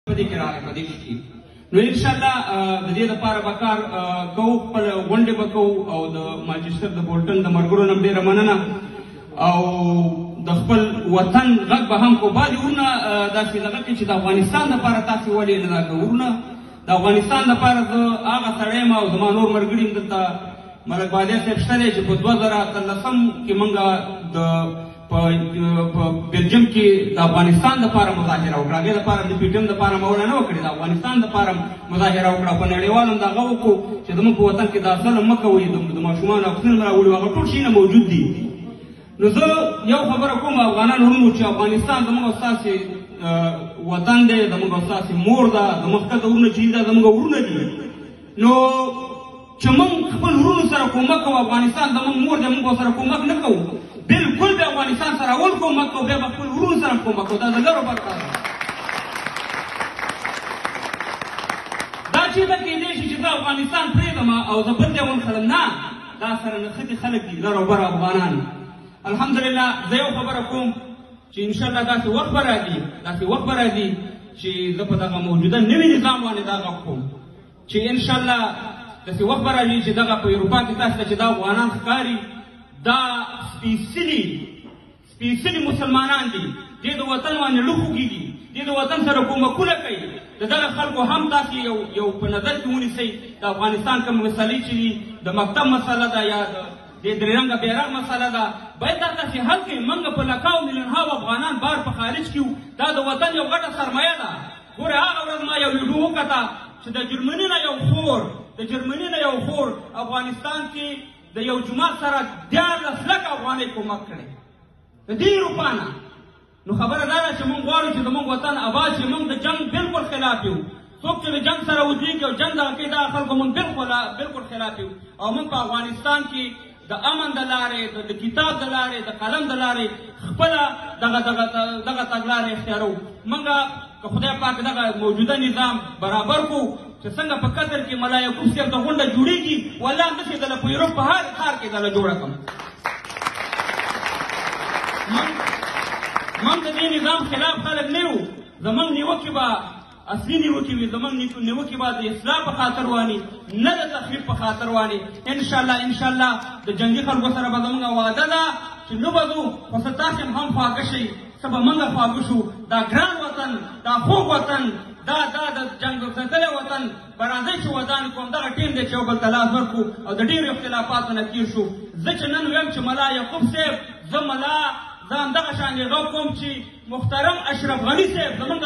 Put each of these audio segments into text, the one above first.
پدې کې راغلی په دې کې نو انشاءالله د دې لپاره به کار کوو خپل غونډې به کوو او د مانچسټر د بولټن د ملګرو نه ډېره مننه او د خپل وطن غږ به هم کوو بعضې ورونه داسې دغه کې چې د افغانستان دپاره تاسې ولې نه دا کوو ورونه د افغانستان دپاره زه هغه سړی یم او زما نور ملګري هم دلته ملک بادی صاحب شته دی چې په 2013 کې موږ په بلجیم کې د افغانستان دپاره مظاهره وکړه هغې دپاره د پي ټي ایم دپاره موله نه وکړې د افغانستان دپاره مظاهره وکړه په نړیوال هم دغه وکړو چې زموږ په وطن کې دا ظلم مه کوئ د ماشومانو حقونه مه راوړي هغه ټول شیونه موجود دي نو زه یو خبره کوم افغانان ورونو چې افغانستان زموږ او ستاسې وطن دی زموږ او ستاسې مور ده زموږ ښځه ورونه چې دي دا زموږ ورونه دي نو چې موږ خپل ورونو سره کومک کوو افغانستان زموږ مور دی موږ سره کومک نه کوو بالکل به افغانستان سره اول کومک کوو بیا به خپل ورونو سره کومک کوو دا د لرو برکه ده دا چېرته کېدی شي چې زه افغانستان پرېږدم او زه بل ځای ونښلم نه دا سره نښتې خلک دي لر او بر افغانان الحمدلله زه یو خبره کوم چې انشاءالله داسې وخت به راځي چې زه په دغه موجوده نوي نظام باندې دا غږ کوم چې انشاءالله داسې وخت به راځي چې دغه په اروپا کې تاسو ته چې دا افغانان ښکاري دا سپېڅلي مسلمانان دي دې د وطن باندې لوښوږي دې د وطن سره کومکونه کوي د دغه خلکو هم تاسې یو په نظر کې ونیسئ د افغانستان کوم مسلې چې دي د مکتب مسله ده یا د درې رنګه بیرغ مسله ده باید دا تاسې حل کړئ موږ په لکاو میلیونهاو افغانان بار په خارج کې دا د وطن یو غټه سرمایه ده ګورې هغه ورځ ما یو ویډیو وکته چې د جرمني نه یو خور افغانستان کې د یو جومات سره 14 لکه افغانۍ کومک کړی د دې اروپا نه نو خبره دا ده چې موږ غواړو چې زموږ وطن آباد شي موږ د جنګ بالکل خلاف یو څوک چې د جنګ سره ودرېږي او جنګ دغه کوي دغه خلکو موږ بالکل خلاف یو او موږ په افغانستان کې د امن د لارې د کتاب د لارې د قلم د لارې خپله دغه تګلارې اختیاروو موږ که خدای پاک دغه موجوده نظام برابر کړو چې څنګه په قطر کې ملا یعقوب صاحب ته غونډه جوړېږي والله همداسې دله په یوروپ په هر ښار کې دله جوړه کړم موږ د دې نظام خلاف خلک نه یو زموږ نیوکې به اصلي نیوکې وي زموږ نیوکې به د اصلاح په خاطر واني نه د تخریب په خاطر واني انشاءالله د جنګي خلکو سره به زموږ وعده ده چې نه به ځو خو څه تاسې هم خواږه شئ څه به موږ خواږه شو دا ګران وطن دا خوږ وطن دا د جنګ ساتلی وطن به راځئ چې ودان کوم دغه ټیم دی چې یو بل ته لاس ورکړو او د ډېرو اختلافاتو نه تېر شو زه چې نن ویم چې ملا یعقوب صاحب زه همدغه شان غږ کوم چې محترم اشرف غني صاحب زموږ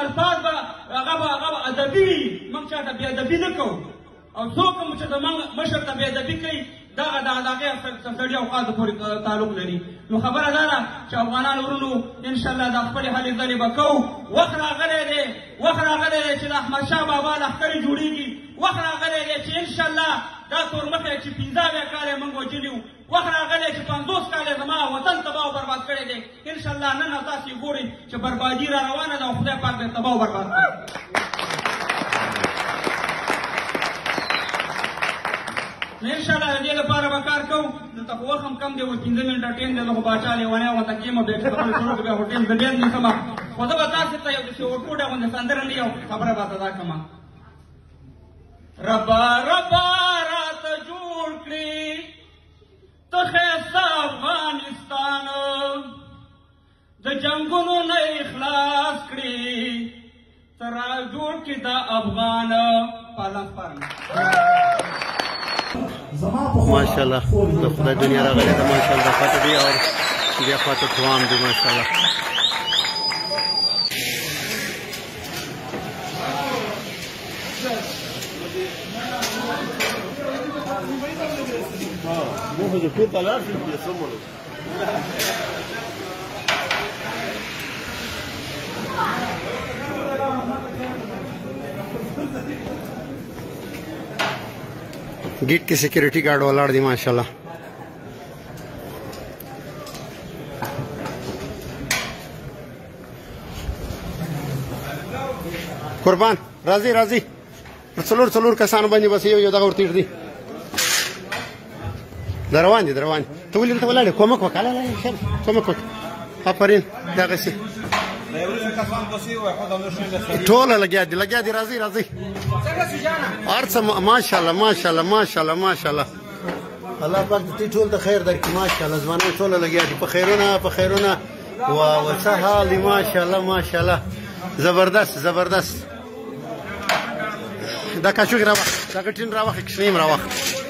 الفاظ به هغه به ادبي وي موږ چاته بې ادبي نه کوو او څوک هم چې زموږ مشر ته بې ادبي کوي دغه د هغې سړي او خاصو پورې تعلق لري نو خبره دا ده چې افغانان ورونو انشاءالله دا خپلې هلې ځلې به کوو وخت راغلی دی چې د احمدشاه بابا لښکرې جوړېږي وخت راغلی دی چې انشاءالله دا تورمخی چې 15 کاله یې موږ وجلي وو وخت راغلی چې 50 کاله زما وطن تباه او برباد کړی دی انشاءالله نن تاسې ګورئ چې بربادي را روانه ده او خدای پاک به تباه او برباد کړي نو انشاءالله د دې لپاره به کار کوو دلته خو وخت هم کم دی اوس 15 منټه ټیم دی زه خو باچا لیونی ورته کېږم بیا چې خبرې شروع کړو بیا خو ټیم زه ډېر نیسم خو زه به تاسې ته یو داسې ورکوټه غوندې سندره نه یو خبره به ادا کړم ربا راته جوړ کړي ته ښایسته افغانستان د جنګونو نه اخلاص کړي ته را جوړ کړي د افغان پالن پرن ماشاءالله د خدای دنیا راغلی ده ماشاءالله خواته دی او بیا خواته توام دی ماشاءالله गेट के security guard वाला दी माशाल्लाह कुर्बान राजी चलूर कसान बनी बस यो दगा ورتیر دي دروان ته ولې ته ولاړې کومک وکاله کومک افرین دغه سي ټوله لګیا دي راځي هر څه ماشاءالله ماشاءالله الله پاک دې ټول ته خیر درکړي ماشاءالله ځوانان ټوله لګیا دي په خیرونه او څه حال دی ماشاءالله زبردست دا کاچوغ راوخ دا کټین راوخ کښنیم راوخ